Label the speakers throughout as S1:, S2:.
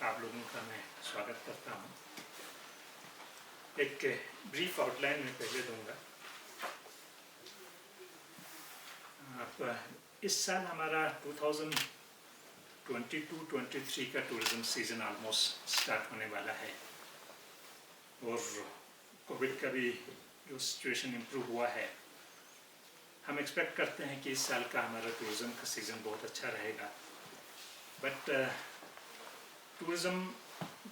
S1: आप लोगों का मैं स्वागत करता हूँ। एक ब्रीफ आउटलाइन में पहले दूंगा। इस साल हमारा 2022-23 का टूरिज्म सीजन ऑलमोस्ट स्टार्ट होने वाला है और कोविड का भी जो सिचुएशन इम्प्रूव हुआ है, हम एक्सपेक्ट करते हैं कि इस साल का हमारा टूरिज्म का सीज़न बहुत अच्छा रहेगा। बट टूरिज्म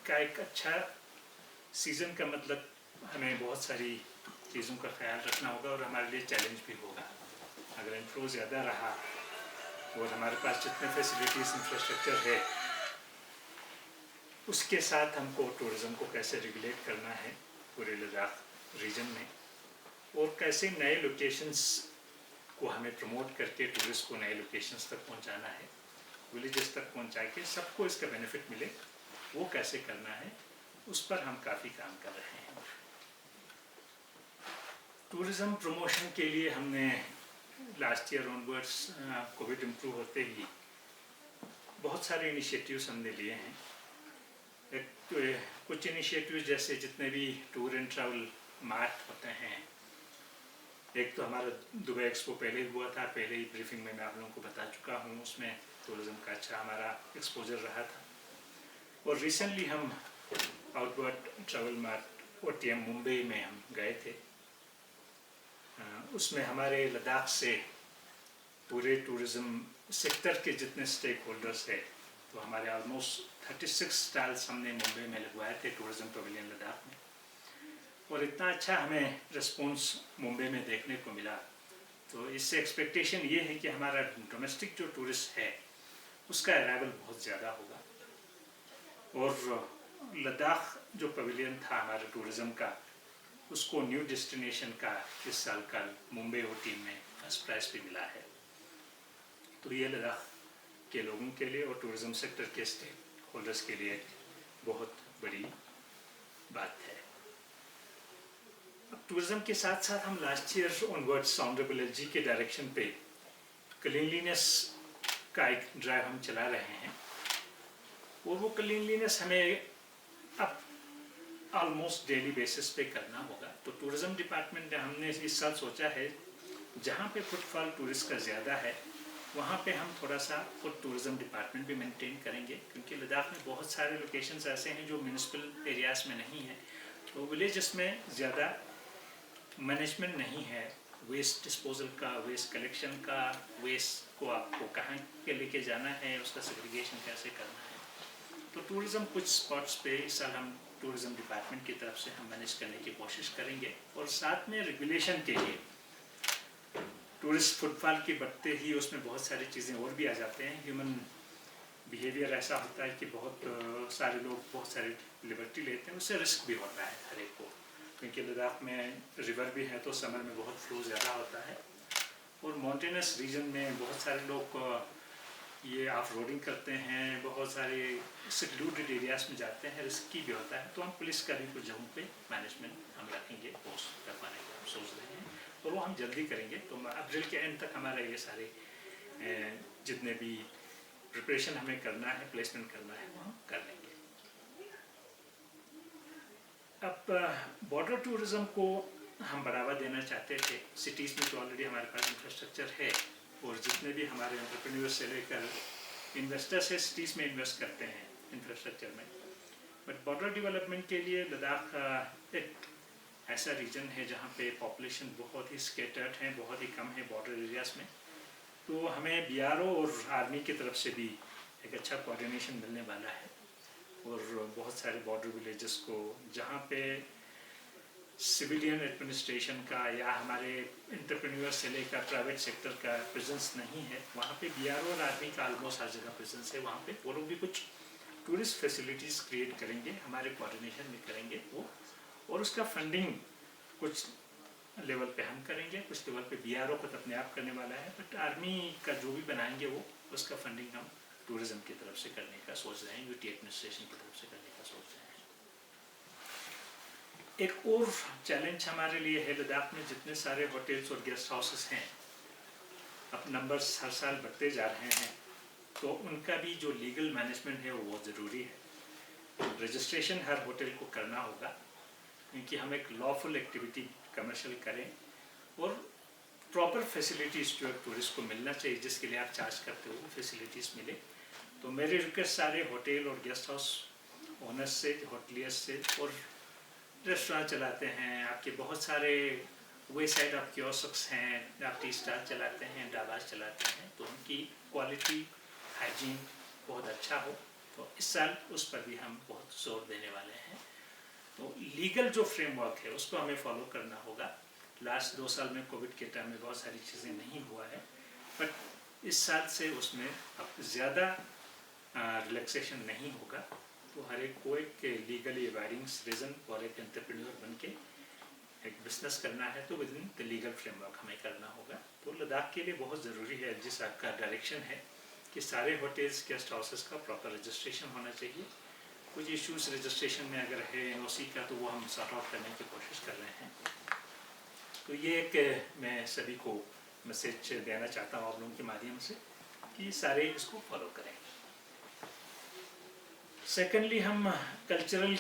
S1: का एक अच्छा सीज़न का मतलब हमें बहुत सारी चीज़ों का ख्याल रखना होगा और हमारे लिए चैलेंज भी होगा। अगर इनफ्लो ज़्यादा रहा और हमारे पास जितने फैसिलिटीज़ इंफ्रास्ट्रक्चर है उसके साथ हमको टूरिज़्म को कैसे रेगुलेट करना है पूरे लद्दाख रीजन में, और कैसे नए लोकेशंस को हमें प्रमोट करके टूरिस्ट को नए लोकेशंस तक पहुंचाना है, विलेजेस तक पहुंचा के सबको इसका बेनिफिट मिले, वो कैसे करना है उस पर हम काफ़ी काम कर रहे हैं। टूरिज़्म प्रमोशन के लिए हमने last year onwards Covid improve होते ही बहुत सारे इनिशिएटिव्स हमने लिए हैं। कुछ इनिशिएटिव्स जैसे जितने भी टूर एंड ट्रैवल मार्ट होते हैं, एक तो हमारा दुबई एक्सपो पहले ही हुआ था, पहले ही ब्रीफिंग में मैं आप लोगों को बता चुका हूँ, उसमें टूरिज़्म का अच्छा हमारा एक्सपोजर रहा था। और रिसेंटली हम outward travel mart OTM Mumbai में हम गए थे। उसमें हमारे लद्दाख से पूरे टूरिज़्म सेक्टर के जितने स्टेक होल्डर्स है, तो हमारे ऑलमोस्ट 36 स्टॉल्स हमने मुंबई में लगवाए थे टूरिज़्म पवेलियन लद्दाख में, और इतना अच्छा हमें रिस्पॉन्स मुंबई में देखने को मिला। तो इससे एक्सपेक्टेशन ये है कि हमारा डोमेस्टिक जो टूरिस्ट है उसका अराइवल बहुत ज़्यादा होगा, और लद्दाख जो पवेलियन था हमारे टूरिज़्म का, उसको न्यू डेस्टिनेशन का इस साल का मुंबई और टीम में फर्स्ट प्राइज़ भी मिला है। तो ये लद्दाख के लोगों के लिए और टूरिज़्म सेक्टर के स्टेक होल्डर्स के लिए बहुत बड़ी बात है। अब टूरिज़्म के साथ साथ हम last year onwards honourable LG के डायरेक्शन पे क्लीनलीनेस का एक ड्राइव हम चला रहे हैं, और वो क्लीनलीनेस हमें अब ऑलमोस्ट डेली बेसिस पे करना होगा। तो टूरिज़्म डिपार्टमेंट ने हमने इस साल सोचा है जहाँ पे फुटफॉल टूरिस्ट का ज़्यादा है वहाँ पे हम थोड़ा सा फूड टूरिज़्म डिपार्टमेंट भी मेंटेन करेंगे, क्योंकि लद्दाख में बहुत सारे लोकेशंस ऐसे हैं जो म्यूनिसिपल एरियाज़ में नहीं है, तो विलेजेस में ज़्यादा मैनेजमेंट नहीं है वेस्ट डिस्पोजल का, वेस्ट कलेक्शन का, वेस्ट को आपको कहाँ पे लेके जाना है, उसका सेग्रीगेशन कैसे करना है। तो टूरिज़्म कुछ स्पॉट्स पे इस साल हम टूरिज़्म डिपार्टमेंट की तरफ से हम मैनेज करने की कोशिश करेंगे, और साथ में रेगुलेशन के लिए टूरिस्ट फुटफॉल की बढ़ते ही उसमें बहुत सारी चीज़ें और भी आ जाते हैं। ह्यूमन बिहेवियर ऐसा होता है कि बहुत सारे लोग बहुत सारी लिबर्टी लेते हैं, उससे रिस्क भी होता है हर एक को, क्योंकि लद्दाख में रिवर भी है तो समर में बहुत फ्लो ज़्यादा होता है, और माउंटेनस रीजन में बहुत सारे लोग ये ऑफ रोडिंग करते हैं, बहुत सारे सिक्लूडेड एरियाज में जाते हैं, रिस्की भी होता है। तो हम पुलिस का भी कुछ जगहों पे मैनेजमेंट हम रखेंगे, पोस्ट करवाने को हम सोच रहे हैं, और वो हम जल्दी करेंगे। तो अप्रैल के एंड तक हमारा ये सारे जितने भी प्रिपरेशन हमें करना है, प्लेसमेंट करना है, वो हम कर लेंगे। अब बॉर्डर टूरिज़्म को हम बढ़ावा देना चाहते थे। सिटीज़ में तो ऑलरेडी हमारे पास इंफ्रास्ट्रक्चर है, और जितने भी हमारे एंटरप्रेन्योर्स से लेकर इन्वेस्टर्स है सिटीज़ में इन्वेस्ट करते हैं इंफ्रास्ट्रक्चर में। बट बॉर्डर डेवलपमेंट के लिए लद्दाख एक ऐसा रीजन है जहाँ पे पॉपुलेशन बहुत ही स्कैटर्ड है, बहुत ही कम है बॉर्डर एरियाज़ में। तो हमें BRO और आर्मी की तरफ से भी एक अच्छा कोऑर्डिनेशन मिलने वाला है, और बहुत सारे बॉर्डर विलेजेस को जहाँ पे सिविलियन एडमिनिस्ट्रेशन का या हमारे एंटरप्रेन्योर से लेकर प्राइवेट सेक्टर का प्रेजेंस नहीं है, वहाँ पे BRO और आर्मी का ऑलमोस्ट हर जगह प्रेजेंस है। वहाँ पे वो लोग भी कुछ टूरिस्ट फैसिलिटीज़ क्रिएट करेंगे, हमारे कोऑर्डिनेशन में करेंगे वो, और उसका फंडिंग कुछ लेवल पे हम करेंगे, कुछ लेवल पे BRO खुद अपने आप करने वाला है, बट आर्मी का जो भी बनाएंगे वो उसका फंडिंग हम टूरिज़्म की तरफ से करने का सोच रहे हैं, UT एडमिनिस्ट्रेशन की तरफ से करने का सोच रहे हैं। एक और चैलेंज हमारे लिए है, लद्दाख में जितने सारे होटल्स और गेस्ट हाउसेस हैं, अब नंबर्स हर साल बढ़ते जा रहे हैं, तो उनका भी जो लीगल मैनेजमेंट है वो बहुत ज़रूरी है। रजिस्ट्रेशन हर होटल को करना होगा, क्योंकि हम एक लॉफुल एक्टिविटी कमर्शियल करें और प्रॉपर फैसिलिटीज़ जो टूरिस्ट को मिलना चाहिए, जिसके लिए आप चार्ज करते हो वो फैसिलिटीज़ मिले। तो मेरी रिक्वेस्ट सारे होटल और गेस्ट हाउस ओनर्स से, होटलियर्स से और रेस्टोरेंट चलाते हैं, आपके बहुत सारे वे साइड आप कियोस्क्स हैं, आप टी स्टार चलाते हैं, ढाबा चलाते हैं, तो उनकी क्वालिटी हाइजीन बहुत अच्छा हो। तो इस साल उस पर भी हम बहुत जोर देने वाले हैं। तो लीगल जो फ्रेमवर्क है उसको हमें फॉलो करना होगा। लास्ट 2 साल में कोविड के टाइम में बहुत सारी चीज़ें नहीं हुआ है, बट इस साल से उसमें अब ज़्यादा रिलैक्सेशन नहीं होगा। तो हर एक को एक लीगली अबाइडिंग सिटीजन और एक एंटरप्रेन्योर बन के एक बिजनेस करना है तो with in the legal framework हमें करना होगा। तो लद्दाख के लिए बहुत ज़रूरी है, जिस आपका डायरेक्शन है कि सारे होटल्स गेस्ट हाउसेस का प्रॉपर रजिस्ट्रेशन होना चाहिए। कुछ इश्यूज रजिस्ट्रेशन में अगर है एनओसी का, तो वो हम सॉर्ट आउट करने की कोशिश कर रहे हैं। तो ये एक मैं सभी को मैसेज देना चाहता हूँ आप लोगों के माध्यम से कि सारे इसको फॉलो करें। सेकेंडली, हम कल्चरल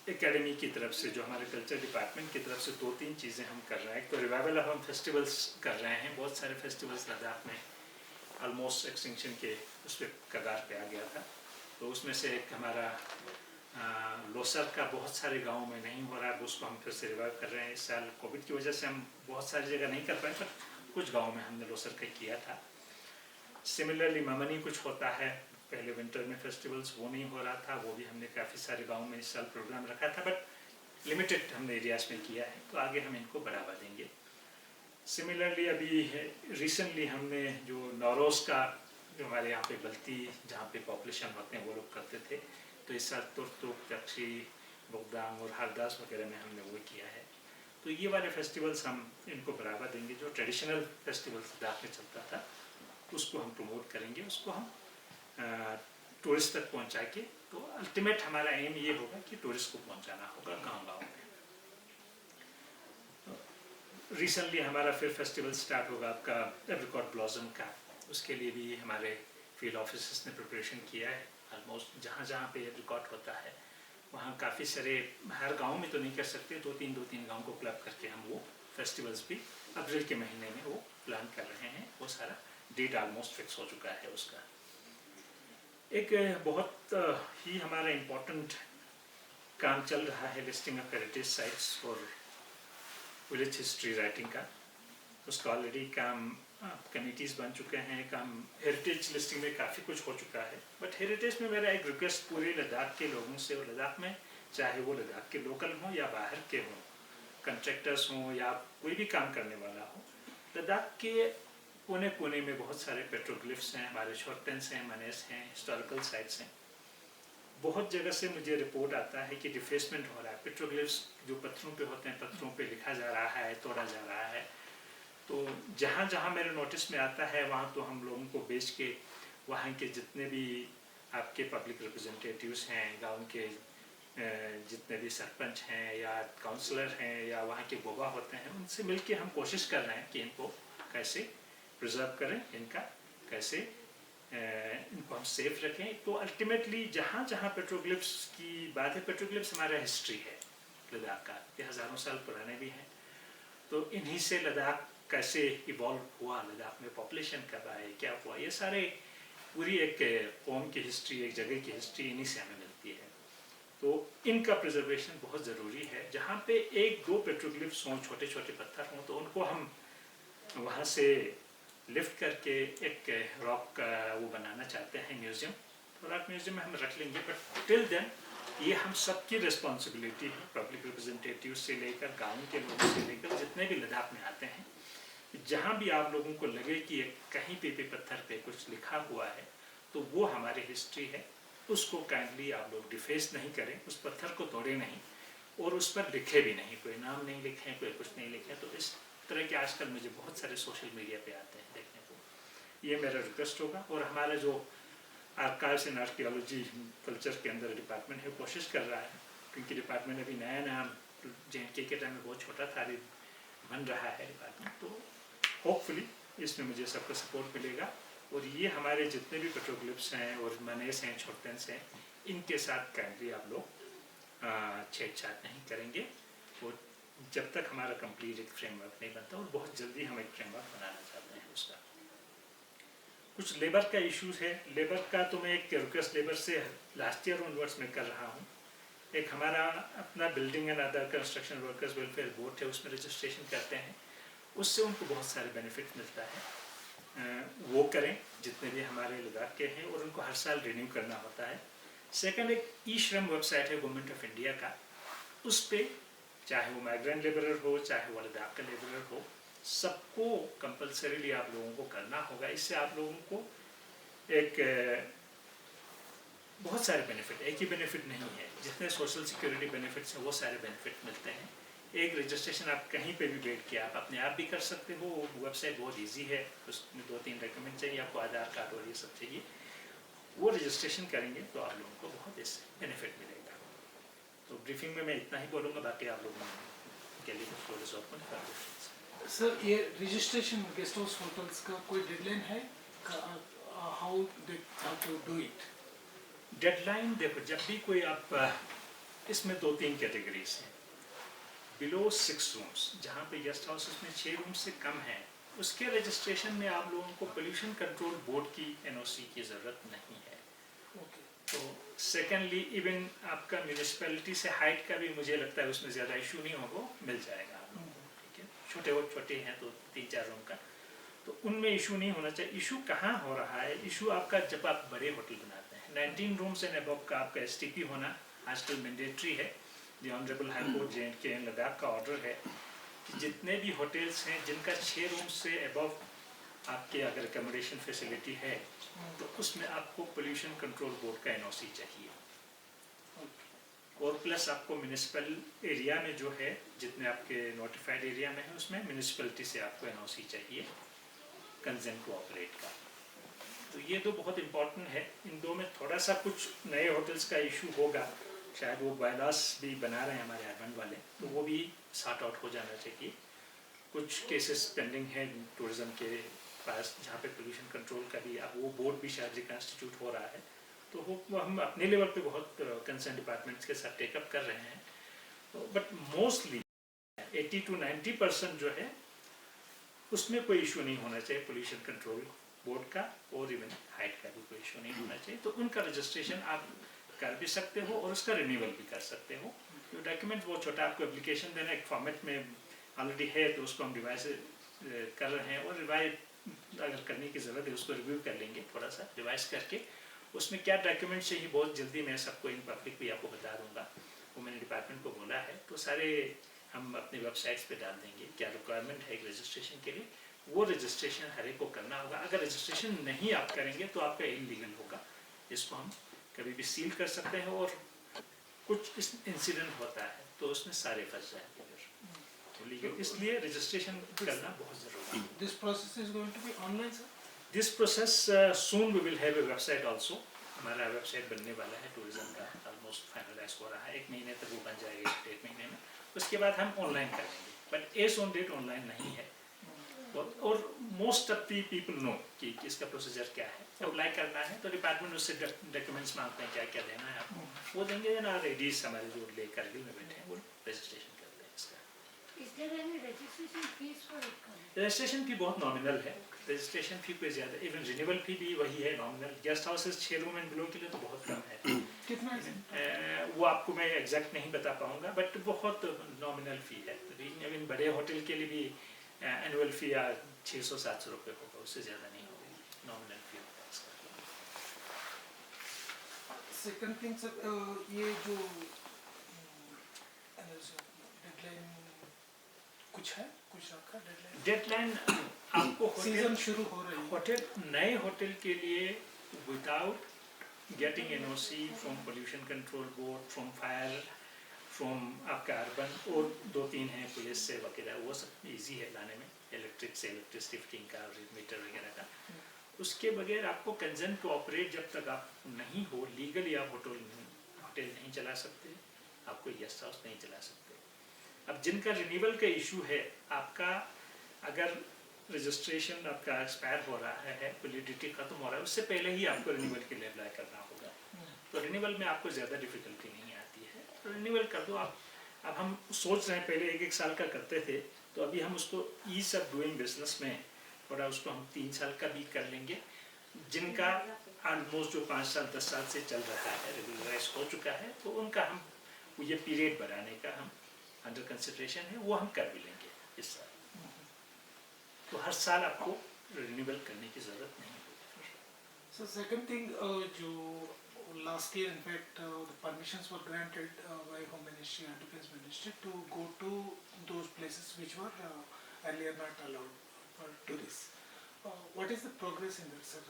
S1: एकेडमी की तरफ से, जो हमारे कल्चर डिपार्टमेंट की तरफ से 2-3 चीज़ें हम कर रहे हैं। एक तो रिवाइवल ऑफ हम फेस्टिवल्स कर रहे हैं। बहुत सारे फेस्टिवल्स लद्दाख में ऑलमोस्ट एक्सटिंक्शन के उस पर कगार पे आ गया था। तो उसमें से एक हमारा लोसर का बहुत सारे गाँव में नहीं हो रहा है, उसको हम फिर से रिवाइव कर रहे हैं। इस साल कोविड की वजह से हम बहुत सारी जगह नहीं कर पाए, पर कुछ गाँव में हमने लोसर का किया था। सिमिलरली ममनी कुछ होता है, पहले विंटर में फेस्टिवल्स वो नहीं हो रहा था, वो भी हमने काफ़ी सारे गाँव में इस साल प्रोग्राम रखा था, बट लिमिटेड हमने एरियाज में किया है। तो आगे हम इनको बढ़ावा देंगे। सिमिलरली अभी रिसेंटली हमने जो नौरोज़ का, जो हमारे यहाँ पे बल्ती जहाँ पे पॉपुलेशन होते हैं वो लोग करते थे, तो इस साल तुर्तुक, तक्षी, बुगदांग और हरदास वगैरह में हमने वो किया है। तो ये वाले फेस्टिवल्स हम इनको बढ़ावा देंगे। जो ट्रेडिशनल फेस्टिवल्स लद्दाख में चलता था उसको हम प्रमोट करेंगे, उसको हम टूरिस्ट तक पहुंचा के। तो अल्टीमेट हमारा एम ये होगा कि टूरिस्ट को पहुंचाना होगा गांव-गांव में। रिसेंटली हमारा फिर फेस्टिवल स्टार्ट होगा आपका एप्रिकॉट ब्लॉसम का। उसके लिए भी हमारे फील्ड ऑफिसर्स ने प्रिपरेशन किया है। ऑलमोस्ट जहाँ जहाँ पे एप्रिकॉट होता है वहाँ काफ़ी सारे, हर गांव में तो नहीं कर सकते, 2-3 गांव को क्लब करके हम वो फेस्टिवल्स भी अप्रैल के महीने में वो प्लान कर रहे हैं। वो सारा डेट ऑलमोस्ट फिक्स हो चुका है उसका। एक बहुत ही हमारा इम्पोर्टेंट काम चल रहा है लिस्टिंग ऑफ हेरिटेज साइट्स और विलेज हिस्ट्री राइटिंग का। उसका ऑलरेडी काम कमिटीज़ बन चुके हैं। काम हेरिटेज लिस्टिंग में काफ़ी कुछ हो चुका है, बट हेरिटेज में मेरा एक रिक्वेस्ट पूरे लद्दाख के लोगों से, और लद्दाख में चाहे वो लद्दाख के लोकल हों या बाहर के हों, कंट्रैक्टर्स हों या कोई भी काम करने वाला हो, लद्दाख के कोने कोने में बहुत सारे पेट्रोग्लिफ्स हैं, हमारे शॉर्टेंस हैं, मनेस हैं, हिस्टोरिकल साइट्स हैं। बहुत जगह से मुझे रिपोर्ट आता है कि डिफेसमेंट हो रहा है। पेट्रोग्लिफ्स जो पत्थरों पे होते हैं, पत्थरों पे लिखा जा रहा है, तोड़ा जा रहा है। तो जहाँ जहाँ मेरे नोटिस में आता है वहाँ तो हम लोगों को बेच के वहाँ के जितने भी आपके पब्लिक रिप्रेजेंटेटिव्स हैं, गाँव के जितने भी सरपंच हैं या काउंसलर हैं या वहाँ के गोबा होते हैं, उनसे मिलके हम कोशिश कर रहे हैं कि इनको कैसे प्रिजर्व करें, इनका कैसे इनको हम सेफ रखें। तो अल्टीमेटली जहाँ जहाँ पेट्रोग्लिफ्स की बात है, पेट्रोग्लिफ्स हमारा हिस्ट्री है लद्दाख का, ये हज़ारों साल पुराने भी हैं। तो इन्हीं से लद्दाख कैसे इवॉल्व हुआ, लद्दाख में पॉपुलेशन कब आए, क्या हुआ, ये सारे पूरी एक कौम की हिस्ट्री, एक जगह की हिस्ट्री इन्हीं से हमें मिलती है। तो इनका प्रिजर्वेशन बहुत ज़रूरी है। जहाँ पे 1-2 पेट्रोग्लिफ्स हों, छोटे छोटे पत्थर हों, तो उनको हम वहाँ से लिफ्ट करके एक रॉक का वो बनाना चाहते हैं म्यूज़ियम। तो रॉक म्यूज़ियम में हम रख लेंगे, बट टिल देन ये हम सबकी रिस्पॉन्सिबिलिटी है, पब्लिक रिप्रेजेंटेटिव से लेकर गाँव के लोगों से लेकर जितने भी लद्दाख में आते हैं। जहाँ भी आप लोगों को लगे कि कहीं पे पत्थर पे कुछ लिखा हुआ है, तो वो हमारी हिस्ट्री है, उसको काइंडली आप लोग डिफेस नहीं करें, उस पत्थर को तोड़े नहीं और उस पर लिखे भी नहीं, कोई नाम नहीं लिखें, कोई कुछ नहीं लिखें। तो इस तरह के आजकल मुझे बहुत सारे सोशल मीडिया पे आते हैं देखने को। ये मेरा रिक्वेस्ट होगा। और हमारा जो आर्काइव्स एंड आर्कियोलॉजी कल्चर के अंदर डिपार्टमेंट है, कोशिश कर रहा है, क्योंकि डिपार्टमेंट अभी नया नया JNK के टाइम में बहुत छोटा था, अभी बन रहा है डिपार्टमेंट। तो होपफुली इसमें मुझे सबका सपोर्ट मिलेगा। और ये हमारे जितने भी पेट्रोग्लिफ्स हैं और मनेस हैं, छोटेंस हैं, इनके साथ काइंडली आप लोग छेड़छाड़ नहीं करेंगे। वो जब तक हमारा कंप्लीट एक फ्रेमवर्क नहीं बनता, और बहुत जल्दी हम एक फ्रेमवर्क बनाना चाहते हैं उसका। कुछ लेबर का इश्यूज है। लेबर का तो मैं एक रिक्वेस्ट लेबर से लास्ट ईयर ऑनवर्ड्स में कर रहा हूँ। एक हमारा अपना building and other construction workers welfare board है, उसमें रजिस्ट्रेशन करते हैं, उससे उनको बहुत सारे बेनिफिट मिलता है। वो करें जितने भी हमारे लद्दाख के हैं, और उनको हर साल रिन्यू करना होता है। सेकंड, एक ई श्रम वेबसाइट है गवर्नमेंट ऑफ इंडिया का, उस पर चाहे वो माइग्रेंट लेबरर हो, चाहे वो लद्दाख का लेबरर हो, सबको कंपलसरीली आप लोगों को करना होगा। इससे आप लोगों को एक बहुत सारे बेनिफिट, एक ही बेनिफिट नहीं है, जितने सोशल सिक्योरिटी बेनिफिट्स हैं वो सारे बेनिफिट मिलते हैं। एक रजिस्ट्रेशन आप कहीं पे भी बैठ के आप अपने आप भी कर सकते हो। वेबसाइट बहुत इजी है, उसमें 2-3 डॉक्यूमेंट चाहिए आपको, आधार कार्ड और ये सब चाहिए। वो रजिस्ट्रेशन करेंगे तो आप लोगों को बहुत इससे बेनिफिट मिलेगा। तो ब्रीफिंग में मैं इतना ही बोलूँगा, बाकी आप लोगों के लिए थोड़े से ओपन कर दो।
S2: सर, ये रजिस्ट्रेशन गेस्ट हाउस होटल्स का कोई डेडलाइन है? How they have to do it?
S1: Deadline देखो, जब भी कोई आप इसमें 2-3 कैटेगरीज हैं। बिलो 6 रूम्स, जहाँ पे गेस्ट हाउसेस में 6 रूम से कम है, उसके रजिस्ट्रेशन में आप लोगों को पोल्यूशन कंट्रोल बोर्ड की NOC की ज़रूरत नहीं है।
S2: ओके।
S1: तो सेकेंडली, इवन आपका म्यूनिसिपैलिटी से हाइट का भी मुझे लगता है उसमें ज़्यादा इशू नहीं होगा, मिल जाएगा आप लोगों को। ठीक है, छोटे हैं तो 3-4 रूम का, तो उनमें इशू नहीं होना चाहिए। इशू कहाँ हो रहा है? इशू आपका जब आप बड़े होटल बनाते हैं, 19 रूम्स एंड अबव का आपका STP होना आजकल मैंडेटरी है। The honourable high court J&K Ladakh का ऑर्डर है कि जितने भी होटल्स हैं जिनका 6 रूम से अबव आपके अगर अकोमोडेशन फैसिलिटी है, तो उसमें आपको पोल्यूशन कंट्रोल बोर्ड का NOC चाहिए। और प्लस आपको म्यूनिसिपल एरिया में जो है, जितने आपके नोटिफाइड एरिया में है, उसमें म्यूनिसिपैलिटी से आपको NOC चाहिए कंसेंट टू ऑपरेट का। तो ये तो बहुत इम्पोर्टेंट है। इन दो में थोड़ा सा कुछ नए होटल्स का इशू होगा, शायद वो बायलॉस भी बना रहे हैं हमारे अर्बन वाले, तो वो भी सॉर्ट आउट हो जाना चाहिए। कुछ केसेस पेंडिंग हैं टूरिज्म के पास, जहाँ पे पोल्यूशन कंट्रोल का भी अब वो बोर्ड भी शायद रिकॉन्स्टिट्यूट हो रहा है, तो वो हम अपने लेवल पे बहुत कंसर्न डिपार्टमेंट्स के साथ टेकअप कर रहे हैं। तो बट मोस्टली 80 to 90% जो है उसमें कोई इशू नहीं होना चाहिए पोल्यूशन कंट्रोल बोर्ड का, और इवन हाइट का भी कोई इशू नहीं होना चाहिए। तो उनका रजिस्ट्रेशन आप कर भी सकते हो और उसका रिन्यूअल भी कर सकते हो। तो डॉक्यूमेंट वो छोटा आपको एप्लीकेशन देना एक फॉर्मेट में ऑलरेडी है, तो उसको हम रिवाइज कर रहे हैं, और रिवाइज अगर करने की ज़रूरत है उसको रिव्यू कर लेंगे, थोड़ा सा रिवाइज करके उसमें क्या डॉक्यूमेंट चाहिए बहुत जल्दी मैं सबको इन पब्लिक भी आपको बता दूंगा। वो मैंने डिपार्टमेंट को बोला है, तो सारे हम अपनी वेबसाइट्स पे डाल देंगे क्या रिक्वायरमेंट है एक रजिस्ट्रेशन के लिए। वो रजिस्ट्रेशन हर एक को करना होगा। अगर रजिस्ट्रेशन नहीं आप करेंगे तो आपका इलीगल होगा, इसको हम कभी भी सील कर सकते हैं, और कुछ इंसिडेंट होता है तो उसमें सारे फंस जाएंगे तो लीगल, इसलिए रजिस्ट्रेशन करना बहुत जरूरी है।
S2: This process is going to be online, sir?
S1: This process soon we will have a website also. हमारा वेबसाइट बनने वाला है टूरिज्म का, ऑलमोस्ट फाइनलाइज हो रहा है, 1 महीने तक वो बन जाएगा, 1 महीने में। उसके बाद हम ऑनलाइन करेंगे, but as on date online नहीं है। और most of the people know कि इसका प्रोसीजर क्या है। अप्लाई करना है तो डिपार्टमेंट उससे डॉक्यूमेंट्स मांगते हैं, क्या क्या देना है आपको, वो देंगे ना। रेडीज हमारे जो ले करगिल में बैठे हैं वो रजिस्ट्रेशन करते हैं इसका। रजिस्ट्रेशन फी बहुत नॉमिनल है, रजिस्ट्रेशन फी कोई ज़्यादा, इवन रिन्यूअल फी भी वही है nominal. Guest houses 6 room and below के लिए तो बहुत कम है।
S2: कितना है?
S1: वो आपको मैं एग्जैक्ट नहीं बता पाऊंगा, बट बहुत नॉमिनल फी है। इवन बड़े होटल के लिए भी एनुअल फी 600-700 रुपये होगा, उससे ज़्यादा नहीं होगा, नॉमिनल फी होगा इसका।
S2: सेकंड थिंग सर, ये जो डेडलाइन कुछ है, कुछ रखा डेडलाइन?
S1: डेडलाइन आपको
S2: सीजन शुरू हो रही है,
S1: होटल नए होटल के लिए without getting NOC from pollution control board, from fire, from आपका अर्बन, और 2-3 हैं पुलिस से वगैरह, वो सब इजी है लाने में, इलेक्ट्रिक से इलेक्ट्रिसिटी फिटिंग का, मीटर वगैरह का। उसके बगैर आपको कंसेंट टू ऑपरेट जब तक आप नहीं हो लीगली, आप होटल नहीं चला सकते, आपको गेस्ट हाउस नहीं चला सकते। अब जिनका रिन्यूअल का इशू है, आपका अगर रजिस्ट्रेशन आपका एक्सपायर हो रहा है, वैलिडिटी खत्म हो रहा है, उससे पहले ही आपको रिन्यूअल के लिए अप्लाई करना होगा। तो रिन्यूअल में आपको ज़्यादा डिफिकल्टी नहीं आती है, तो रिन्यूअल कर दो आप। अब हम सोच रहे हैं, पहले 1-1 साल का करते थे, तो अभी हम उसको ईज ऑफ डूइंग बिजनेस में थोड़ा उसको हम 3 साल का भी कर लेंगे। जिनका ऑलमोस्ट जो 5 साल 10 साल से चल रहा है, रेगुलराइज हो चुका है, तो उनका हम ये पीरियड बढ़ाने का हम अंडर कंसिडरेशन है, वो हम कर भी लेंगे इस साल। तो हर साल आपको रिन्यूअल करने की ज़रूरत नहीं होगी।
S2: So second thing, जो last year in fact the permissions were granted by Home Ministry and Defense Ministry to go to those places which were earlier not allowed for tourists. What is the progress in that, sir?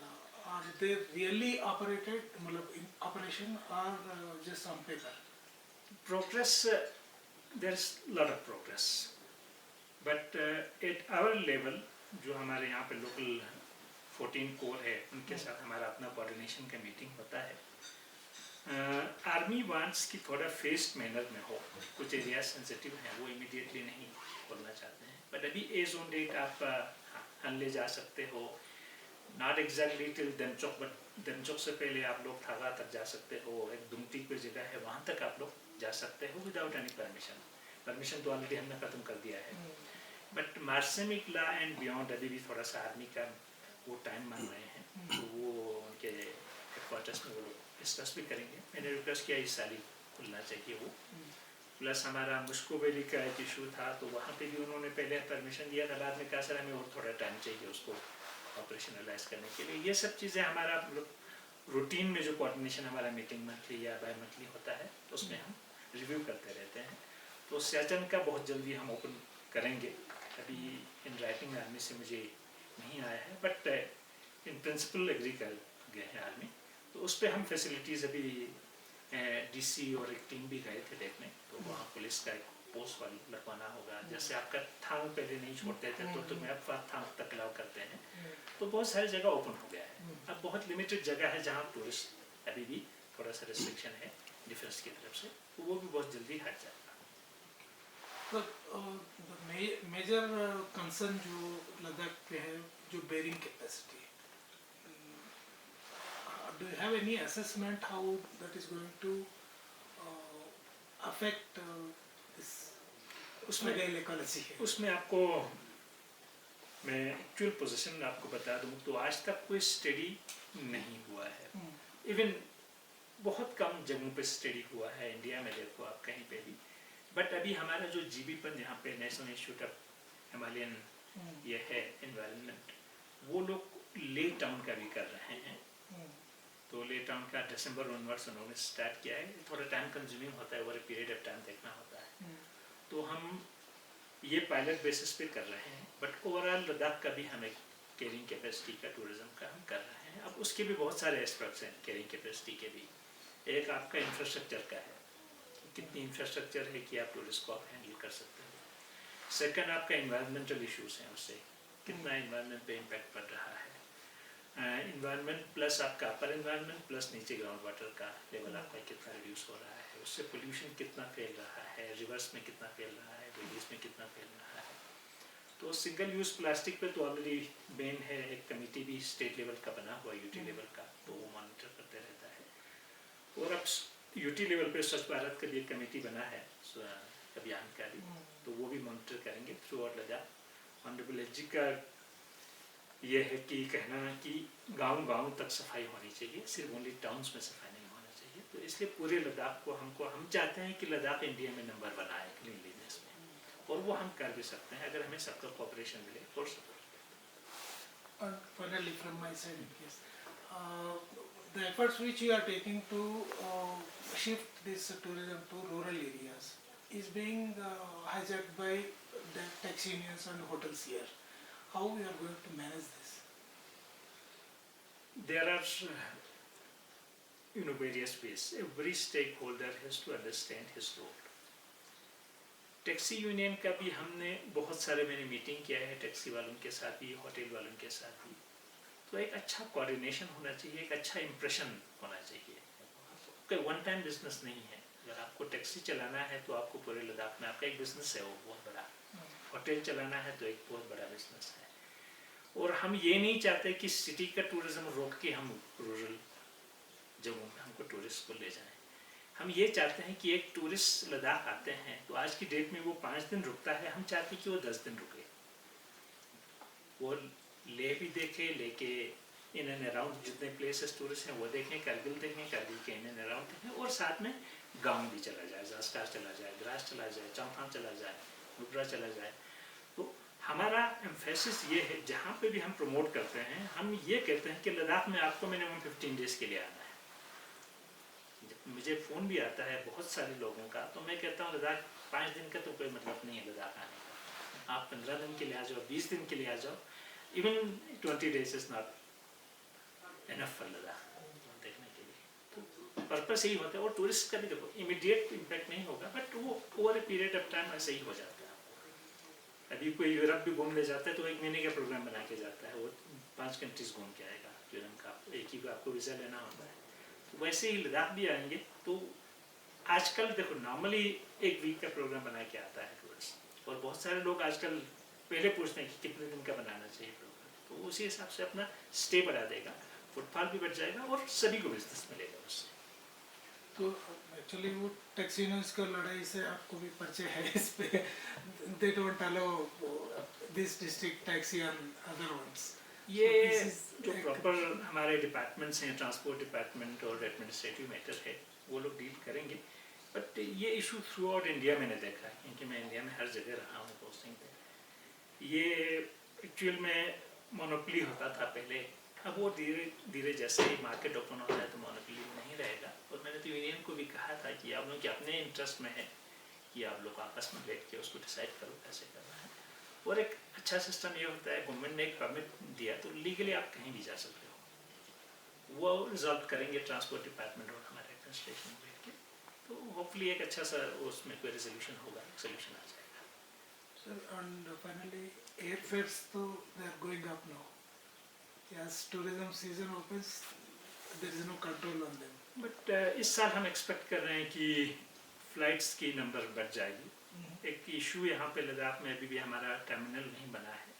S2: Are they really operated, मतलब in operation, or just on paper?
S1: Progress, there's a lot of progress, but at our level, जो हमारे यहाँ पे local 14 core है, उनके साथ हमारा अपना कोऑर्डिनेशन का मीटिंग होता है। आर्मी वांट्स की थोड़ा फेस्ड मैनर में हो, कुछ एरिया सेंसिटिव हैं, वो इमीडिएटली नहीं खोलना चाहते हैं, बट अभी एज ऑन डेट आप हनले जा सकते हो, नॉट एग्जैक्टली टिल दमचौक, बट दमचौक से पहले आप लोग थागा तक जा सकते हो, एक दुमती कोई जगह है वहाँ तक आप लोग जा सकते हो विदाउट एनी परमिशन तो ऑलरेडी हमने ख़त्म कर दिया है। बट मार्सेमिक ला एंड बियॉन्ड अभी भी थोड़ा सा आर्मी का वो टाइम मान रहे हैं, तो वो उनके हेडक्वार्टर्स में वो लोग डिस्कस भी करेंगे। मैंने रिक्वेस्ट किया इस साल ही खुलना चाहिए वो। प्लस हमारा मुस्को वैली का एक इशू था, तो वहाँ पे भी उन्होंने पहले परमिशन दिया था, बाद में कहा सर हमें और थोड़ा टाइम चाहिए उसको ऑपरेशनलाइज करने के लिए। ये सब चीज़ें हमारा रूटीन में जो कोऑर्डिनेशन हमारा मीटिंग मंथली या बाय मंथली होता है, तो उसमें हम रिव्यू करते रहते हैं। तो सियाचिन का बहुत जल्दी हम ओपन करेंगे, अभी इन राइटिंग आर्मी से मुझे नहीं आया है, बट इन प्रिंसिपल एग्री कर गए हैं आर्मी, तो उस पर हम फैसिलिटीज़ अभी डीसी और एक टीम भी गए थे देखने, तो वहाँ पुलिस का एक पोस्ट वाली लगवाना होगा। जैसे आपका थांग पहले नहीं छोड़ते थे, तो तुम्हें अब थांग तक अलाउ करते हैं, तो बहुत सारी जगह ओपन हो गया है। अब बहुत लिमिटेड जगह है जहाँ टूरिस्ट अभी भी थोड़ा सा रिस्ट्रिक्शन है डिफेंस की तरफ से, तो वो भी बहुत जल्दी हट जाएगा।
S2: The major concern जो लद्दाख पे है, जो bearing capacity, do you have any assessment how that is going to affect this
S1: उसमें
S2: ecology?
S1: उसमें आपको मैं एक्चुअल पोजीशन आपको बता दूं, तो आज तक कोई स्टडी नहीं हुआ है। इवन बहुत कम जगहों पे स्टडी हुआ है इंडिया में, देखो आप कहीं पे भी। बट अभी हमारा जो जीबीपन यहाँ पे नेशनल इंस्टीट्यूट ऑफ हिमालयन ये है एनवायरनमेंट, वो लोग ले टाउन का भी कर रहे हैं। तो ले टाउन का दिसंबर ऑनवर्ड्स उन्होंने स्टार्ट किया है। थोड़ा टाइम कंज्यूमिंग होता है, over a period of time देखना होता है। तो हम ये पायलट बेसिस पे कर रहे हैं, बट ओवरऑल लद्दाख का भी हम एक कैरिंग कैपेसिटी का टूरिज्म का हम कर रहे हैं। अब उसके भी बहुत सारे एस्पेक्ट्स हैं कैरिंग कैपेसिटी के भी। एक आपका इंफ्रास्ट्रक्चर का है, कितनी इंफ्रास्ट्रक्चर है कि आप टूरिस्ट को आप हैंडल कर सकते हो। सेकंड आपका इन्वायरमेंटल इश्यूज हैं, उससे कितना इन्वायरमेंट पे इम्पैक्ट पड़ रहा है। इन्वायरमेंट प्लस आपका अपर इन्वायरमेंट प्लस नीचे ग्राउंड वाटर का लेवल आपका कितना रिड्यूस हो रहा है, उससे पोल्यूशन कितना फैल रहा है, रिवर्स में कितना फैल रहा है, वैलीज में कितना फैल रहा है। तो सिंगल यूज़ प्लास्टिक पे तो ऑलरेडी बैन है, एक कमेटी भी स्टेट लेवल का बना हुआ यूटी लेवल का, तो वो मॉनिटर करते रहता है। और अब यूटी लेवल पे स्वच्छ भारत का भी एक कमेटी बना है अभियान का भी, तो वो भी मॉनिटर करेंगे थ्रू आउट लद्दाख। ऑनरेबल एजी का ये है कि कहना कि गांव-गांव तक सफाई होनी चाहिए, सिर्फ ओनली टाउन्स में सफाई नहीं होना चाहिए। तो इसलिए पूरे लद्दाख को हम चाहते हैं कि लद्दाख इंडिया में नंबर वन आए क्लीनलीनेस में, और वो हम कर भी सकते हैं अगर हमें सबका कोऑपरेशन मिले और support.
S2: Finally, from my side, yes, the efforts which you are taking to shift this tourism to rural areas is being hijacked by the taxi unions and hotels here. How we are going to manage this?
S1: There are various ways. Every stakeholder has to understand his role. Taxi union का भी हमने बहुत सारे मैंने meeting किया है taxi वालों के साथ भी, होटल वालों के साथ भी। तो एक अच्छा कोऑर्डिनेशन होना चाहिए, एक अच्छा इंप्रेशन होना चाहिए। कोई वन टाइम बिजनेस नहीं है। अगर आपको टैक्सी चलाना है तो आपको पूरे लद्दाख में आपका एक बिजनेस है, वो बहुत बड़ा। होटल चलाना है तो एक बहुत बड़ा बिजनेस है। और हम ये नहीं चाहते कि सिटी का टूरिज्म रोक के हम रूरल जगहों पे हमको टूरिस्ट को ले जाएं। हम ये चाहते हैं कि एक टूरिस्ट लद्दाख आते हैं तो आज की डेट में वो 5 दिन रुकता है, हम चाहते हैं कि वो 10 दिन रुके, वो ले भी देखे, लेके इन एंड अराउंड जितने प्लेसेस टूरिस्ट हैं वो देखें, कारगिल देखें, कारगिल के इन एंड अराउंड देखें, और साथ में गाँव भी चला जाए, जास्कार चला जाए, द्रास चला जाए, चौथाम चला जाए, नुब्रा चला जाए। तो हमारा एम्फेसिस ये है, जहाँ पे भी हम प्रमोट करते हैं हम ये कहते हैं कि लद्दाख में आपको मिनिमम 15 डेज के लिए आना है। मुझे फ़ोन भी आता है बहुत सारे लोगों का, तो मैं कहता हूँ लद्दाख 5 दिन का तो कोई मतलब नहीं है लद्दाख आने का, आप 15 दिन के लिए आ जाओ, 20 दिन के लिए आ जाओ, even 20 days is not enough for Ladakh देखने के लिए। तो पर्पस यही होता है, और टूरिस्ट का भी देखो इमीडिएट इम्पैक्ट नहीं होगा, बट वो over a period of time ऐसे ही हो जाता है। अभी कोई यूरोप भी घूमने जाता है तो 1 महीने का प्रोग्राम बना के जाता है, वो 5 कंट्रीज घूम के आएगा, यूरोप का एक ही को आपको वीज़ा लेना होता है। तो वैसे ही लद्दाख भी आएंगे तो आजकल देखो नॉर्मली 1 वीक का प्रोग्राम बना के आता है टूरिस्ट, और बहुत सारे लोग आजकल पहले पूछते हैं कि कितने दिन का बनाना चाहिए प्रोग्राम, तो उसी हिसाब से अपना स्टे बढ़ा देगा, फुटफॉल भी बढ़ जाएगा और सभी को बिजनेस मिलेगा उससे।
S2: तो एक्चुअली वो टैक्सी यूनियंस का लड़ाई से आपको भी परिचय है इस पे, they don't allow this district taxi and other ones.
S1: ये जो प्रॉपर हमारे डिपार्टमेंट्स हैं, ट्रांसपोर्ट डिपार्टमेंट और एडमिनिस्ट्रेटिव मैटर है, वो लोग डील करेंगे। बट ये इशू थ्रू आउट इंडिया मैंने देखा है, क्योंकि मैं इंडिया में हर जगह रहा हूँ पोस्टिंग पे। ये एक्चुअल में मोनोपोली होता था पहले, अब वो धीरे धीरे जैसे ही मार्केट ओपन होता है तो मोनोपोली नहीं रहेगा। और मैंने तो यूनियन को भी कहा था कि आप लोग के अपने इंटरेस्ट में है कि आप लोग आपस में बैठ के उसको डिसाइड करो कैसे करना है। और एक अच्छा सिस्टम ये होता है, गवर्नमेंट ने एक परमिट दिया तो लीगली आप कहीं भी जा सकते हो, वो रिजॉल्व करेंगे ट्रांसपोर्ट डिपार्टमेंट और हमारे एडमिनिस्ट्रेशन में बैठ के, तो होपफुली एक अच्छा सा उसमें कोई रेजोल्यूशन होगा, सोल्यूशन आ जाएगा।
S2: Sir and finally air fares तो they are going up now, as tourism season opens there is no control on them,
S1: but इस साल हम एक्सपेक्ट कर रहे हैं कि फ़्लाइट्स की नंबर बढ़ जाएगी। एक इशू यहाँ पे लद्दाख में अभी भी हमारा टर्मिनल नहीं बना है,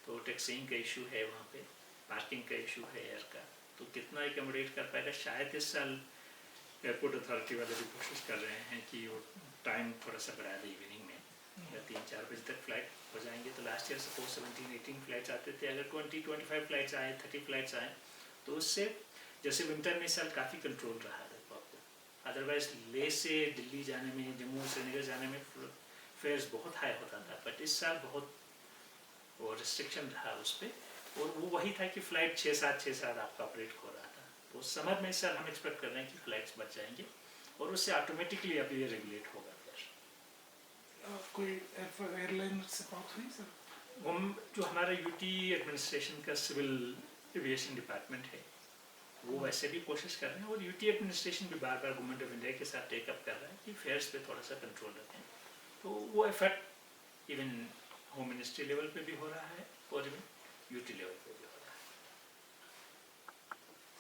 S1: तो टैक्सिंग का इशू है, वहाँ पे पार्किंग का इशू है एयर का, तो कितना एकोमोडेट कर पाएगा। शायद इस साल एयरपोर्ट अथॉरिटी वाले भी कोशिश कर रहे हैं कि वो टाइम थोड़ा सा बढ़ा दे इवनिंग में, या 3-4 बजे तक फ्लाइट हो जाएंगे। तो लास्ट ईयर सपोज 17-18 फ्लाइट्स आते थे, अगर 20-25 फ्लाइट्स आए, 30 फ्लाइट्स आए, तो उससे जैसे विंटर में इस साल काफ़ी कंट्रोल रहा है आपको। अदरवाइज ले से दिल्ली जाने में, जम्मू श्रीनगर जाने में फेयर्स बहुत हाई होता था, बट इस साल बहुत वो रिस्ट्रिक्शन रहा उस पर, और वो वही था कि फ़्लाइट 6-7 आपका ऑपरेट हो रहा था। तो समर में इस साल हम एक्सपेक्ट कर रहे हैं कि फ़्लाइट्स बढ़ जाएंगे, और उससे ऑटोमेटिकली अब ये रेगुलेट होगा।
S2: कोई एयरलाइन से बात हुई सर?
S1: हम जो हमारा यूटी एडमिनिस्ट्रेशन का सिविल एविएशन डिपार्टमेंट है, वो वैसे भी कोशिश कर रहे हैं, और यूटी एडमिनिस्ट्रेशन भी बार बार गवर्नमेंट ऑफ इंडिया के साथ टेकअप कर रहा है कि फेयर्स पे थोड़ा सा कंट्रोल रखें। तो वो effort even home ministry level पे भी हो रहा है और इवन यूटी लेवल पे भी।